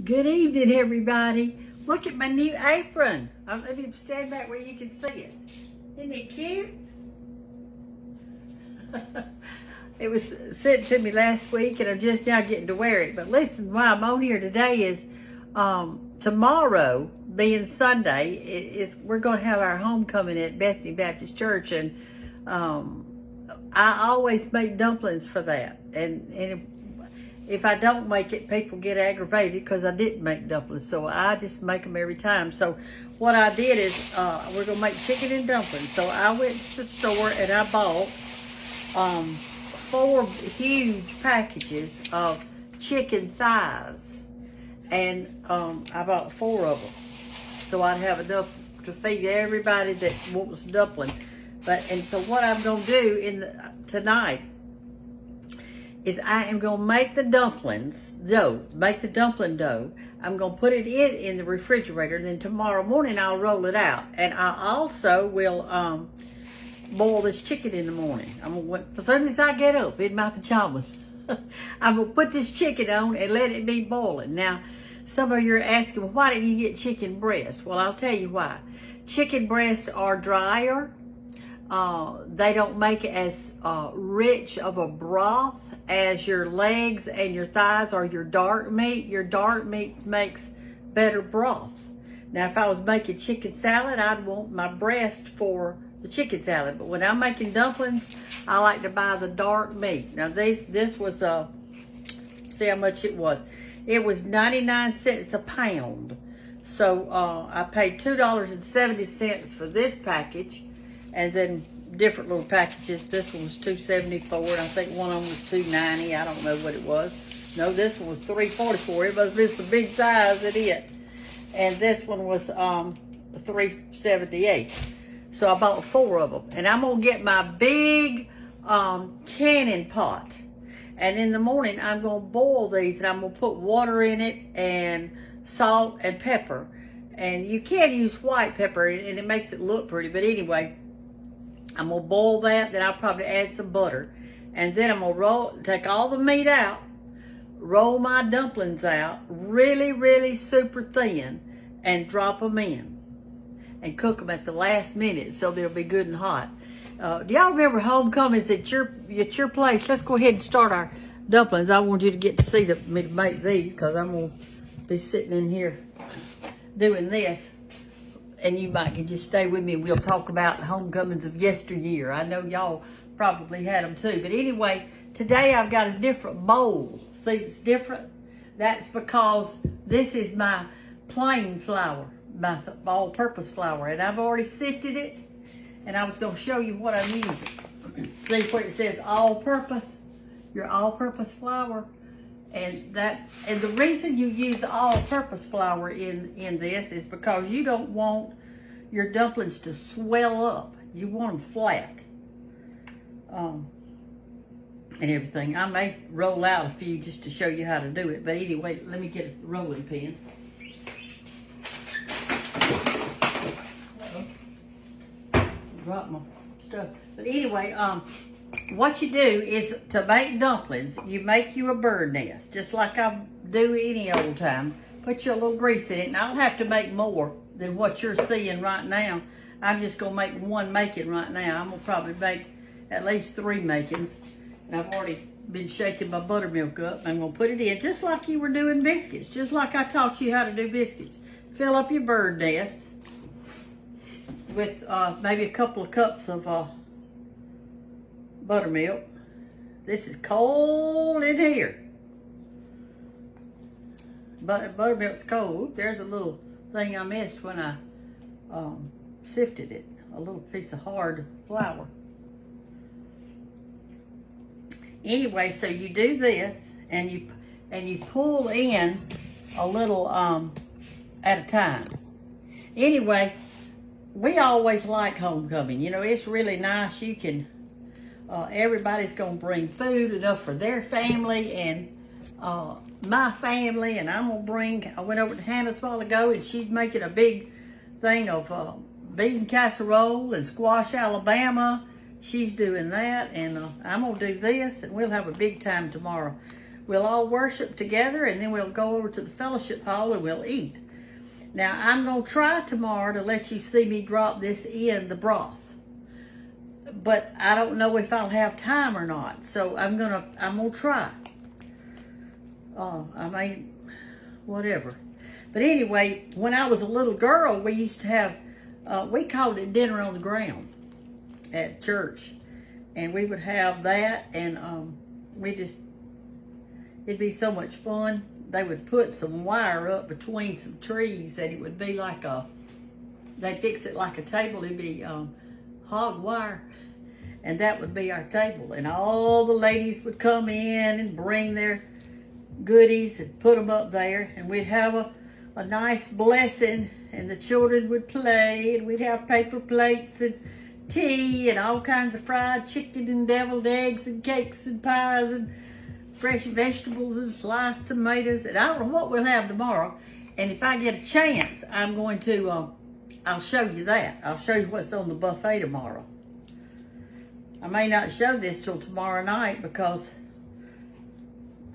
Good evening, everybody. Look at my new apron. Let me stand back where you can see it. Isn't it cute? It was sent to me last week, and I'm just now getting to wear it. But listen, why I'm on here today is tomorrow, being Sunday, we're going to have our homecoming at Bethany Baptist Church, and I always make dumplings for that. And if I don't make it, people get aggravated because I didn't make dumplings. So I just make them every time. So what I did is we're going to make chicken and dumplings. So I went to the store and I bought 4 huge packages of chicken thighs. And I bought 4 of them. So I'd have enough to feed everybody that wants dumpling. And so what I'm going to do tonight is I am going to make the dumplings dough, make the dumpling dough. I'm going to put it in the refrigerator. Then tomorrow morning I'll roll it out. And I also will boil this chicken in the morning. As soon as I get up in my pajamas, I'm going to put this chicken on and let it be boiling. Now, some of you are asking, well, why didn't you get chicken breast? Well, I'll tell you why. Chicken breasts are drier. They don't make as rich of a broth as your legs and your thighs or your dark meat. Your dark meat makes better broth. Now, if I was making chicken salad, I'd want my breast for the chicken salad. But when I'm making dumplings, I like to buy the dark meat. Now, this was, see how much it was. It was 99 cents a pound. So I paid $2.70 for this package. And then different little packages. This one was $2.74, and I think one of them was $2.90. I don't know what it was. No, this one was $3.44. It must have been some big size in it. And this one was $3.78. So I bought 4 of them. And I'm going to get my big cannon pot. And in the morning, I'm going to boil these, and I'm going to put water in it and salt and pepper. And you can use white pepper, and it makes it look pretty. But anyway, I'm going to boil that, then I'll probably add some butter. And then I'm going to take all the meat out, roll my dumplings out really, really super thin, and drop them in. And cook them at the last minute so they'll be good and hot. Do y'all remember homecomings at your place? Let's go ahead and start our dumplings. I want you to get to see me to make these, because I'm going to be sitting in here doing this. And you might can just stay with me and we'll talk about homecomings of yesteryear. I know y'all probably had them too. But anyway, today I've got a different bowl. See, it's different? That's because this is my plain flour, my all-purpose flour. And I've already sifted it. And I was going to show you what I'm using. See where it says all-purpose? Your all-purpose flour. And the reason you use all-purpose flour in this is because you don't want your dumplings to swell up. You want them flat. And everything. I may roll out a few just to show you how to do it. But anyway, let me get a rolling pin. Drop my stuff. But anyway, what you do is, to make dumplings, you make you a bird nest, just like I do any old time. Put your little grease in it, and I'll have to make more than what you're seeing right now. I'm just going to make one making right now. I'm going to probably make at least 3 makings. And I've already been shaking my buttermilk up. I'm going to put it in just like you were doing biscuits, just like I taught you how to do biscuits. Fill up your bird nest with maybe a couple of cups of buttermilk. This is cold in here. But buttermilk's cold. There's a little thing I missed when I sifted it. A little piece of hard flour. Anyway, so you do this, and you pull in a little at a time. Anyway, we always like homecoming. You know, it's really nice. You can. Everybody's going to bring food enough for their family and my family, and I'm going to bring, I went over to Hannah's a while ago, and she's making a big thing of bean casserole and squash Alabama. She's doing that, and I'm going to do this, and we'll have a big time tomorrow. We'll all worship together, and then we'll go over to the fellowship hall and we'll eat. Now, I'm going to try tomorrow to let you see me drop this in the broth. But I don't know if I'll have time or not. So I'm gonna try. Whatever. But anyway, when I was a little girl, we used to have, we called it dinner on the ground at church. And we would have that, and it'd be so much fun. They would put some wire up between some trees that it would be like they'd fix it like a table. It'd be hog wire, and that would be our table. And all the ladies would come in and bring their goodies and put them up there, and we'd have a nice blessing, and the children would play, and we'd have paper plates and tea and all kinds of fried chicken and deviled eggs and cakes and pies and fresh vegetables and sliced tomatoes. And I don't know what we'll have tomorrow. And if I get a chance, I'm going to, I'll show you that. I'll show you what's on the buffet tomorrow. I may not show this till tomorrow night because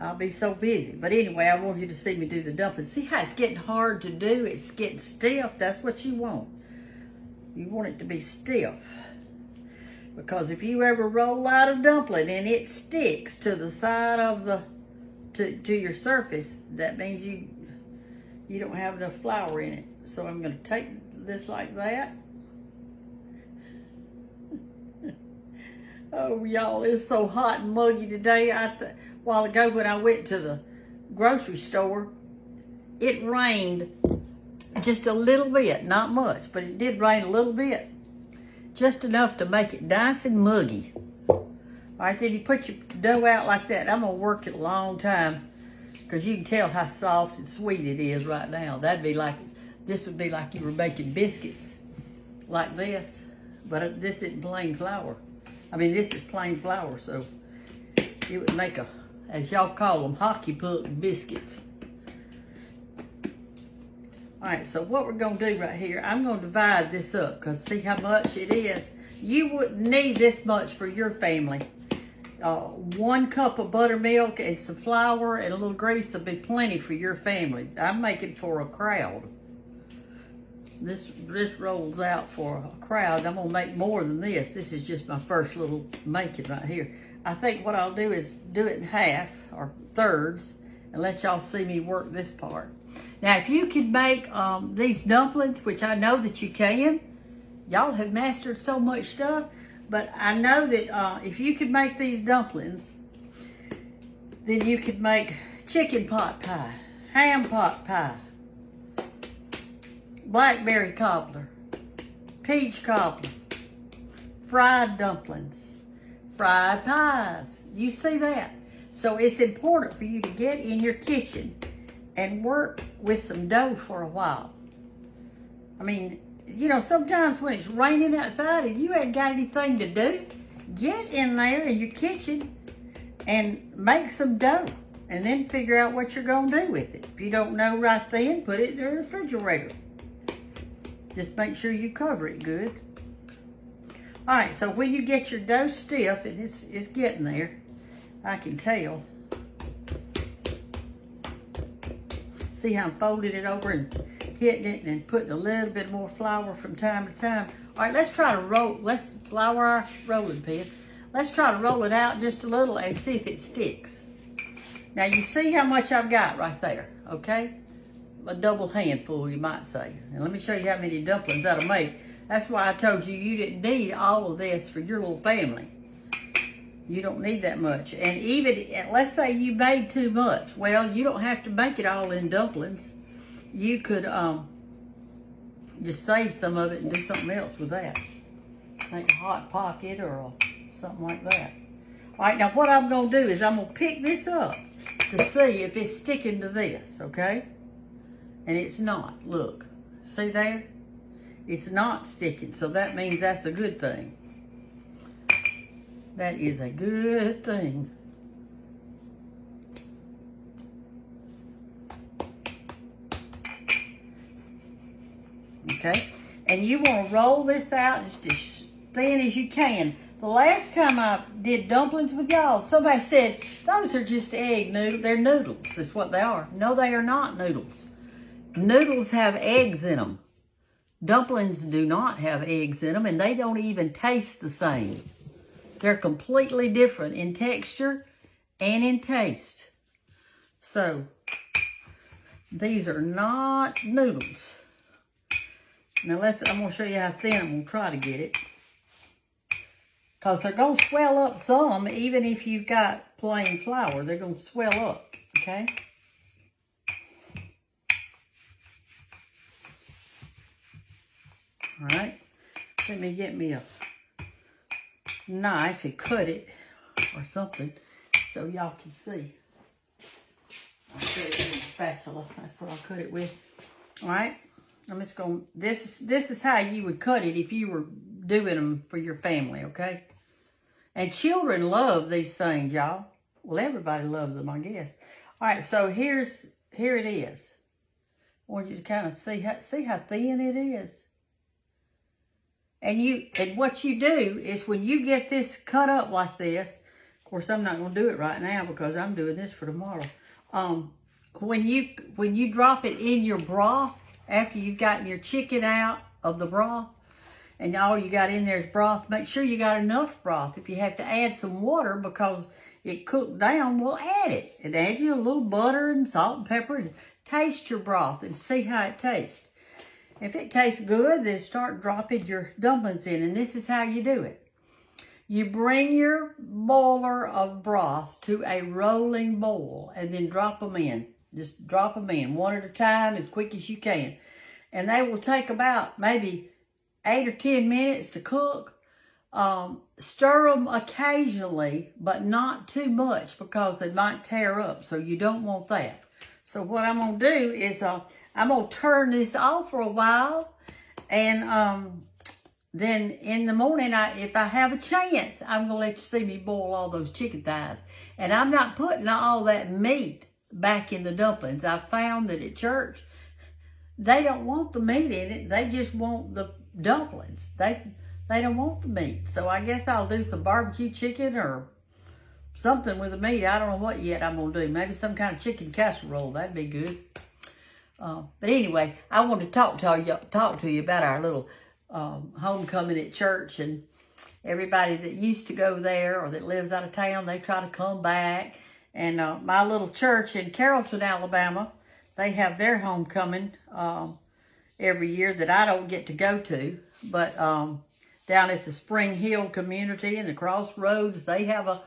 I'll be so busy. But anyway, I want you to see me do the dumplings. See how it's getting hard to do? It's getting stiff. That's what you want. You want it to be stiff. Because if you ever roll out a dumpling and it sticks to the side of to your surface, that means you don't have enough flour in it. So I'm going to take this like that. Oh, y'all, it's so hot and muggy today. A while ago when I went to the grocery store, it rained just a little bit, not much, but it did rain a little bit. Just enough to make it nice and muggy. All right, then you put your dough out like that. I'm going to work it a long time because you can tell how soft and sweet it is right now. This would be like you were making biscuits like this, but this isn't plain flour. I mean, this is plain flour, so it would make as y'all call them, hockey puck biscuits. All right, so what we're going to do right here, I'm going to divide this up because see how much it is. You wouldn't need this much for your family. 1 cup of buttermilk and some flour and a little grease will be plenty for your family. I'm making for a crowd. This rolls out for a crowd. I'm going to make more than this. This is just my first little making right here. I think what I'll do is do it in half or thirds and let y'all see me work this part. Now, if you could make these dumplings, which I know that you can, y'all have mastered so much stuff, but I know that if you could make these dumplings, then you could make chicken pot pie, ham pot pie, blackberry cobbler, peach cobbler, fried dumplings, fried pies. You see that? So it's important for you to get in your kitchen and work with some dough for a while. I mean, you know, sometimes when it's raining outside and you ain't got anything to do, get in there in your kitchen and make some dough and then figure out what you're gonna do with it. If you don't know right then, put it in the refrigerator. Just make sure you cover it good. All right, so when you get your dough stiff, and it's getting there, I can tell. See how I'm folding it over and hitting it and putting a little bit more flour from time to time. All right, let's try to let's flour our rolling pin. Let's try to roll it out just a little and see if it sticks. Now you see how much I've got right there, okay? A double handful, you might say. And let me show you how many dumplings that'll make. That's why I told you you didn't need all of this for your little family. You don't need that much. And even, let's say you made too much. Well, you don't have to make it all in dumplings. You could just save some of it and do something else with that. Make a hot pocket or something like that. All right, now what I'm going to do is I'm going to pick this up to see if it's sticking to this, okay? And it's not. Look. See there? It's not sticking, so that means that's a good thing. That is a good thing. Okay? And you want to roll this out just as thin as you can. The last time I did dumplings with y'all, somebody said, those are just egg noodles. They're noodles, that's what they are. No, they are not noodles. Noodles have eggs in them. Dumplings do not have eggs in them, and they don't even taste the same. They're completely different in texture and in taste. So, these are not noodles. Now, I'm going to show you how thin I'm going to try to get it. Because they're going to swell up some, even if you've got plain flour. They're going to swell up, okay? All right. Let me get me a knife and cut it or something so y'all can see. I'll cut it with a spatula. That's what I'll cut it with. All right. I'm just going to, this is how you would cut it if you were doing them for your family, okay? And children love these things, y'all. Well, everybody loves them, I guess. All right, so here it is. I want you to kind of see how thin it is. And what you do is when you get this cut up like this, of course, I'm not going to do it right now because I'm doing this for tomorrow. When you drop it in your broth, after you've gotten your chicken out of the broth, and all you got in there is broth, make sure you got enough broth. If you have to add some water because it cooked down, well, add it. And add you a little butter and salt and pepper and taste your broth and see how it tastes. If it tastes good, then start dropping your dumplings in. And this is how you do it. You bring your boiler of broth to a rolling boil and then drop them in. Just drop them in one at a time as quick as you can. And they will take about maybe 8 or 10 minutes to cook. Stir them occasionally, but not too much because they might tear up. So you don't want that. So what I'm going to do is I'm going to turn this off for a while. And then in the morning, if I have a chance, I'm going to let you see me boil all those chicken thighs. And I'm not putting all that meat back in the dumplings. I found that at church, they don't want the meat in it. They just want the dumplings. They don't want the meat. So I guess I'll do some barbecue chicken or something with the meat. I don't know what yet I'm going to do. Maybe some kind of chicken casserole. That'd be good. But anyway, I want to talk to you about our little homecoming at church, and everybody that used to go there or that lives out of town, they try to come back. And my little church in Carrollton, Alabama, they have their homecoming every year that I don't get to go to. But down at the Spring Hill community in the Crossroads, they have a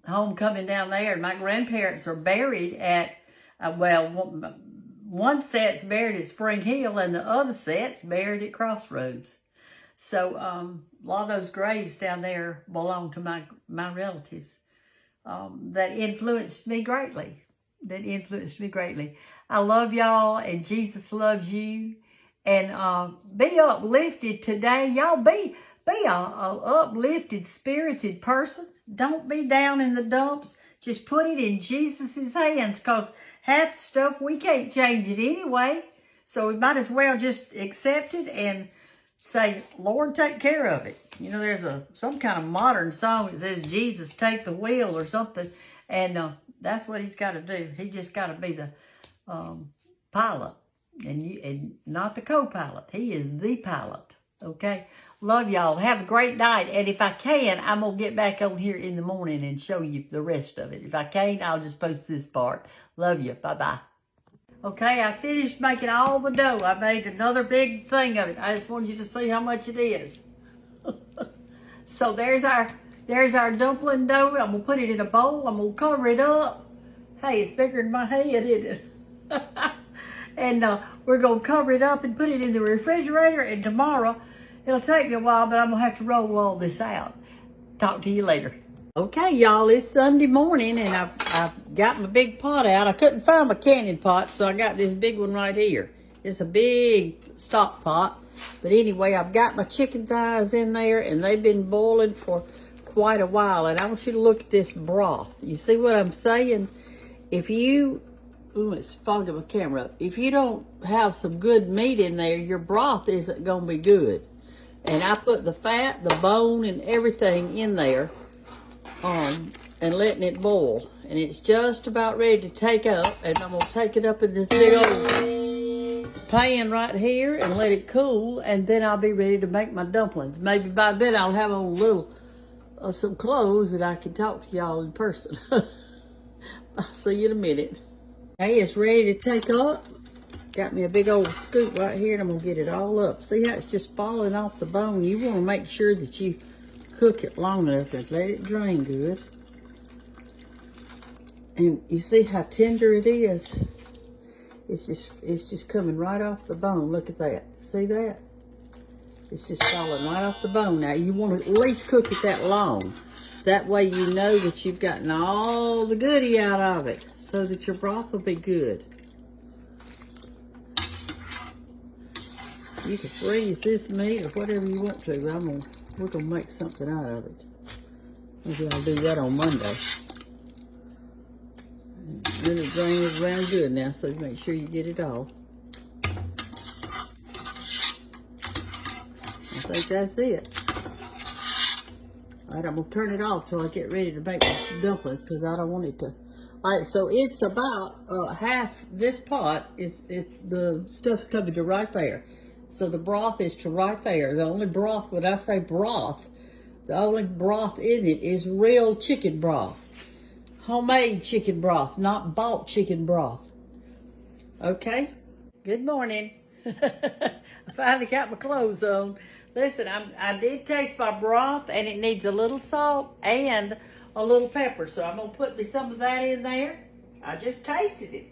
homecoming down there. And my grandparents are buried at, one set's buried at Spring Hill and the other set's buried at Crossroads. So a lot of those graves down there belong to my relatives. That influenced me greatly. I love y'all, and Jesus loves you. And be uplifted today. Y'all be a uplifted, spirited person. Don't be down in the dumps. Just put it in Jesus' hands, because half the stuff we can't change it anyway. So we might as well just accept it and say, Lord, take care of it. You know, there's some kind of modern song that says, Jesus, take the wheel or something. And that's what he's got to do. He just got to be the pilot and not the co-pilot. He is the pilot, okay? Love y'all. Have a great night. And if I can, I'm going to get back on here in the morning and show you the rest of it. If I can't, I'll just post this part. Love you. Bye-bye. Okay, I finished making all the dough. I made another big thing of it. I just wanted you to see how much it is. So there's our dumpling dough. I'm going to put it in a bowl. I'm going to cover it up. Hey, it's bigger than my head, isn't it? And we're going to cover it up and put it in the refrigerator. And tomorrow, it'll take me a while, but I'm going to have to roll all this out. Talk to you later. Okay, y'all, it's Sunday morning, and I've got my big pot out. I couldn't find my canning pot, so I got this big one right here. It's a big stock pot. But anyway, I've got my chicken thighs in there, and they've been boiling for quite a while. And I want you to look at this broth. You see what I'm saying? If you, it's fogging my camera up. If you don't have some good meat in there, your broth isn't going to be good. And I put the fat, the bone, and everything in there and letting it boil. And it's just about ready to take up. And I'm going to take it up in this big old pan right here and let it cool. And then I'll be ready to make my dumplings. Maybe by then I'll have on some clothes that I can talk to y'all in person. I'll see you in a minute. Okay, it's ready to take up. Got me a big old scoop right here, and I'm going to get it all up. See how it's just falling off the bone? You want to make sure that you cook it long enough to let it drain good. And you see how tender it is? It's just coming right off the bone. Look at that. See that? It's just falling right off the bone. Now, you want to at least cook it that long. That way you know that you've gotten all the goodie out of it, so that your broth will be good. You can freeze this meat or whatever you want to, but we're gonna make something out of it. Maybe I'll do that on Monday. Really drain it around good now, so make sure you get it all. I think that's it. All right, I'm gonna turn it off till I get ready to make my dumplings, because I don't want it to. All right, so it's about half this pot the stuff's coming to right there. So the broth is to right there. The only broth, when I say broth, the only broth in it is real chicken broth. Homemade chicken broth, not bought chicken broth. Okay? Good morning. I finally got my clothes on. Listen, I did taste my broth, and it needs a little salt and a little pepper. So I'm going to put me some of that in there. I just tasted it.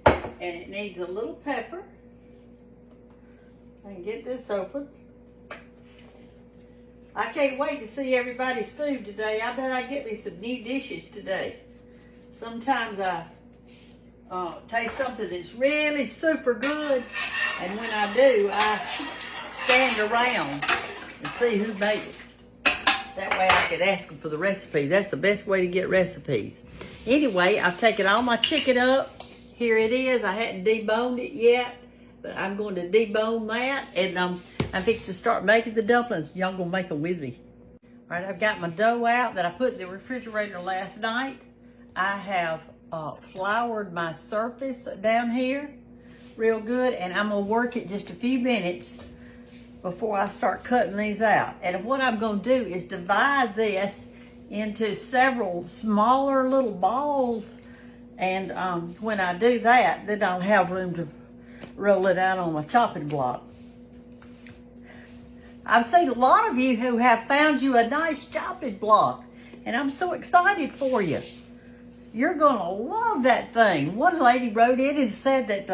And it needs a little pepper. I can get this open. I can't wait to see everybody's food today. I bet I get me some new dishes today. Sometimes I taste something that's really super good, and when I do, I stand around and see who made it. That way I could ask them for the recipe. That's the best way to get recipes. Anyway, I've taken all my chicken up. Here it is. I hadn't deboned it yet, but I'm going to debone that, and I'm fixing to start making the dumplings. Y'all gonna make them with me. All right, I've got my dough out that I put in the refrigerator last night. I have floured my surface down here real good, and I'm gonna work it just a few minutes before I start cutting these out. And what I'm gonna do is divide this into several smaller little balls, and when I do that, then I'll have room to roll it out on my chopping block. I've seen a lot of you who have found you a nice chopping block, and I'm so excited for you. You're gonna love that thing. One lady wrote in and said that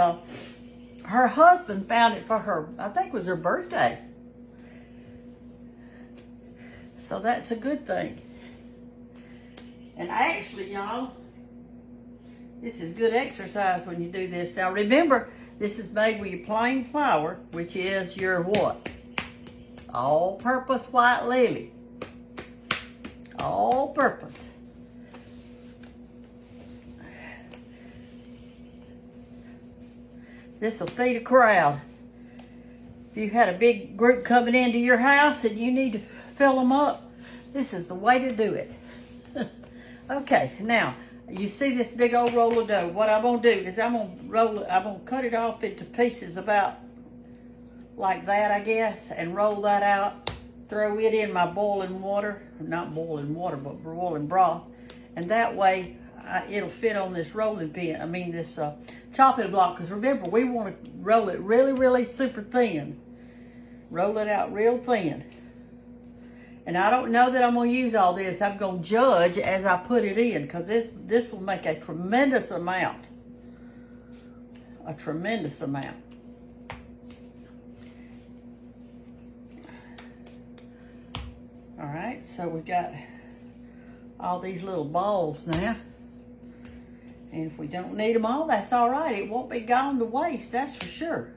her husband found it for her, I think it was her birthday. So that's a good thing. And actually, y'all, this is good exercise when you do this. Now remember, this is made with your plain flour, which is your what? All-purpose white lily. All-purpose. This will feed a crowd. If you had a big group coming into your house and you need to fill them up, this is the way to do it. Okay, now, you see this big old roll of dough. What I'm gonna do is I'm gonna cut it off into pieces about like that, I guess, and roll that out, throw it in my boiling water, not boiling water, but boiling broth, and that way it'll fit on this rolling pin, this chopping block, because remember, we want to roll it really, really super thin. Roll it out real thin. And I don't know that I'm going to use all this. I'm going to judge as I put it in, because this will make a tremendous amount. A tremendous amount. All right, so we've got all these little balls now. And if we don't need them all, that's all right. It won't be gone to waste, that's for sure.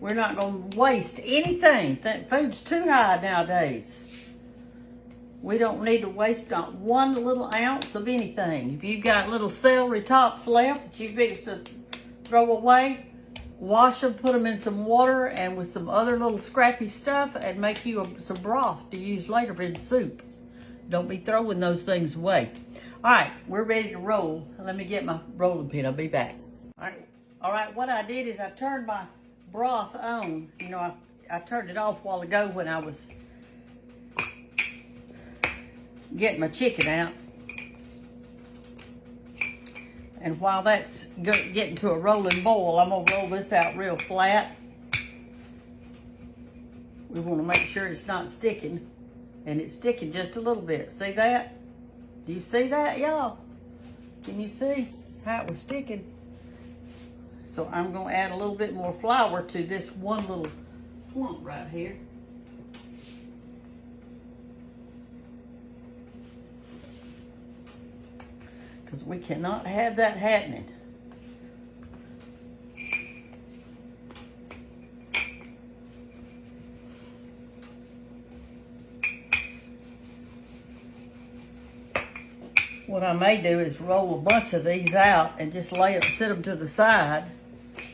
We're not going to waste anything. Food's too high nowadays. We don't need to waste not one little ounce of anything. If you've got little celery tops left that you fix to throw away, wash them, put them in some water and with some other little scrappy stuff and make you some broth to use later for the soup. Don't be throwing those things away. All right, we're ready to roll. Let me get my rolling pin. I'll be back. All right, what I did is I turned my broth on. You know, I turned it off a while ago when I was getting my chicken out. And while that's getting to a rolling boil, I'm gonna roll this out real flat. We wanna make sure it's not sticking. And it's sticking just a little bit. See that? Do you see that, y'all? Can you see how it was sticking? So I'm gonna add a little bit more flour to this one little clump right here. Because we cannot have that happening. What I may do is roll a bunch of these out and just sit them to the side.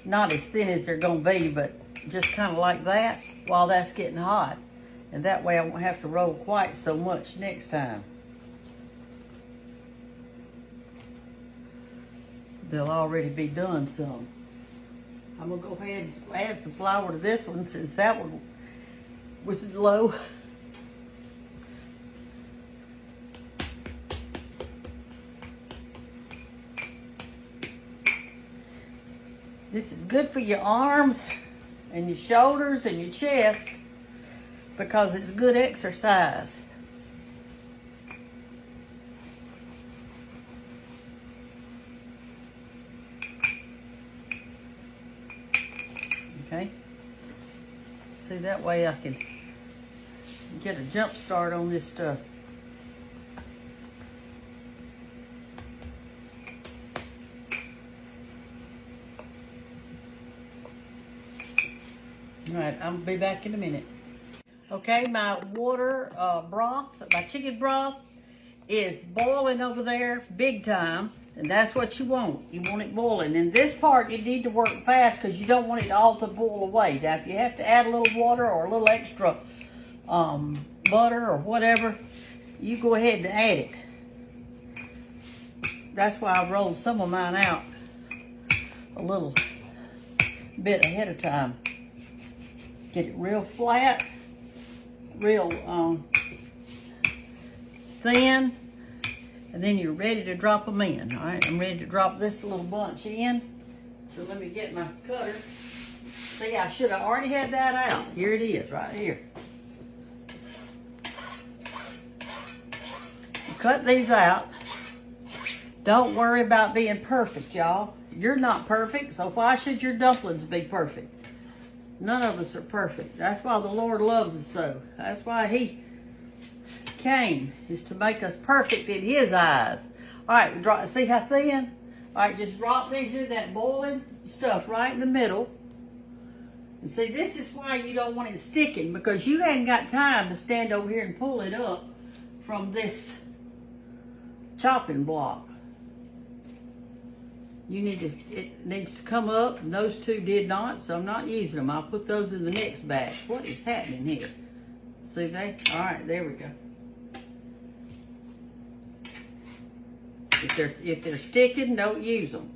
Not as thin as they're gonna be, but just kind of like that while that's getting hot. And that way I won't have to roll quite so much next time. They'll already be done some. I'm gonna go ahead and add some flour to this one since that one was low. This is good for your arms and your shoulders and your chest because it's good exercise. Okay. See, that way I can get a jump start on this stuff. All right, I'm gonna be back in a minute. Okay, my water broth, my chicken broth is boiling over there big time, and that's what you want. You want it boiling. In this part, you need to work fast because you don't want it all to boil away. Now, if you have to add a little water or a little extra butter or whatever, you go ahead and add it. That's why I rolled some of mine out a little bit ahead of time. Get it real flat, real thin, and then you're ready to drop them in. All right, I'm ready to drop this little bunch in. So let me get my cutter. See, I should have already had that out. Here it is, right here. Cut these out. Don't worry about being perfect, y'all. You're not perfect, so why should your dumplings be perfect? None of us are perfect. That's why the Lord loves us so. That's why He came, is to make us perfect in His eyes. All right, see how thin? All right, just drop these in that boiling stuff right in the middle. And see, this is why you don't want it sticking, because you hadn't got time to stand over here and pull it up from this chopping block. It needs to come up, and those two did not, so I'm not using them. I'll put those in the next batch. What is happening here? See that? All right, there we go. If they're sticking, don't use them.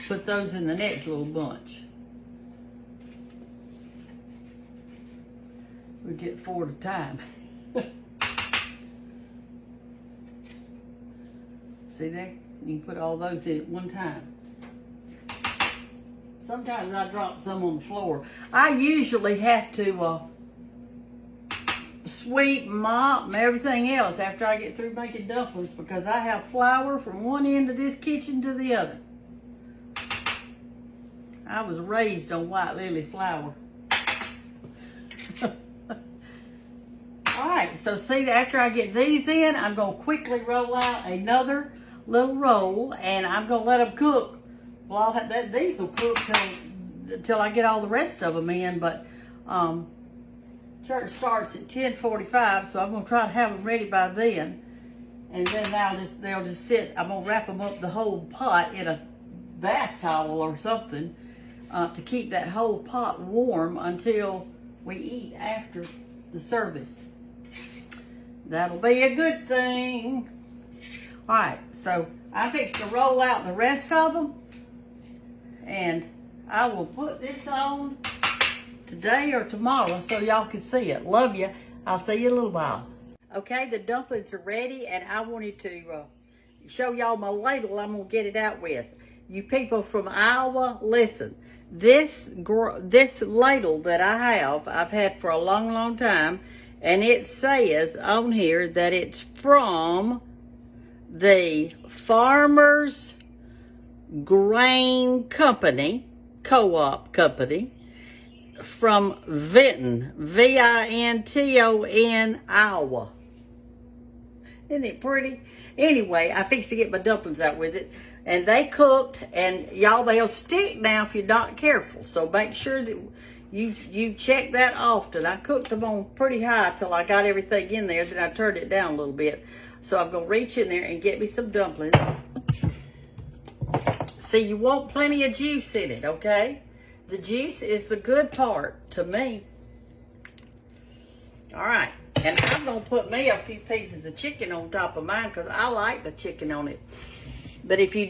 Put those in the next little bunch. We get 4 at a time. See there? You can put all those in at one time. Sometimes I drop some on the floor. I usually have to sweep, mop, and everything else after I get through making dumplings because I have flour from one end of this kitchen to the other. I was raised on white lily flour. All right, so see, after I get these in, I'm going to quickly roll out another little roll, and I'm going to let them cook. Well, these will cook till I get all the rest of them in, but church starts at 10:45, so I'm going to try to have them ready by then. And then they'll just sit. I'm going to wrap them up the whole pot in a bath towel or something to keep that whole pot warm until we eat after the service. That'll be a good thing. All right, so I fixed to roll out the rest of them, and I will put this on today or tomorrow so y'all can see it. Love you. I'll see you in a little while. Okay, the dumplings are ready, and I wanted to show y'all my ladle I'm going to get it out with. You people from Iowa, listen. This ladle that I have, I've had for a long, long time, and it says on here that it's from the Farmers Grain Company, Co-op Company, from Vinton, Vinton, Iowa. Isn't it pretty? Anyway, I fixed to get my dumplings out with it, and they cooked, and y'all, they'll stick now if you're not careful. So make sure that you check that often. I cooked them on pretty high till I got everything in there, then I turned it down a little bit. So I'm gonna reach in there and get me some dumplings. See, you want plenty of juice in it, okay? The juice is the good part to me. All right, and I'm gonna put me a few pieces of chicken on top of mine because I like the chicken on it. But if you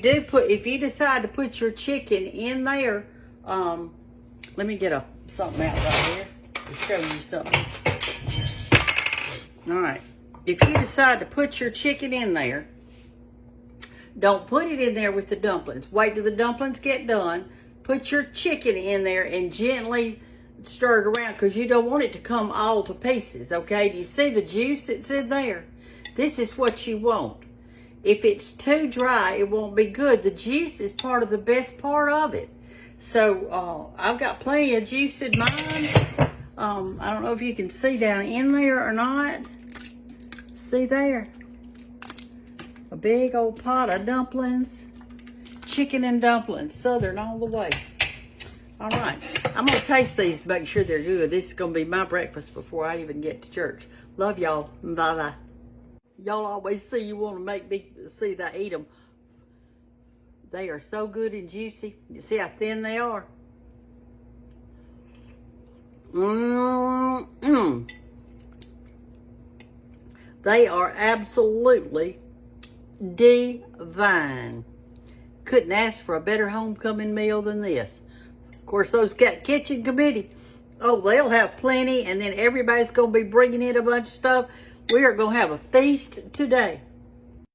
decide to put your chicken in there, let me get something out right here to show you something. All right, if you decide to put your chicken in there, don't put it in there with the dumplings. Wait till the dumplings get done. Put your chicken in there and gently stir it around because you don't want it to come all to pieces, okay? Do you see the juice that's in there? This is what you want. If it's too dry, it won't be good. The juice is part of the best part of it. So I've got plenty of juice in mine. I don't know if you can see down in there or not. See there? A big old pot of dumplings. Chicken and dumplings, Southern all the way. All right, I'm gonna taste these to make sure they're good. This is gonna be my breakfast before I even get to church. Love y'all, bye-bye. Y'all always say you wanna make me see that I eat them. They are so good and juicy. You see how thin they are? They are absolutely divine. Couldn't ask for a better homecoming meal than this. Of course, those kitchen committee, oh, they'll have plenty, and then everybody's going to be bringing in a bunch of stuff. We are going to have a feast today.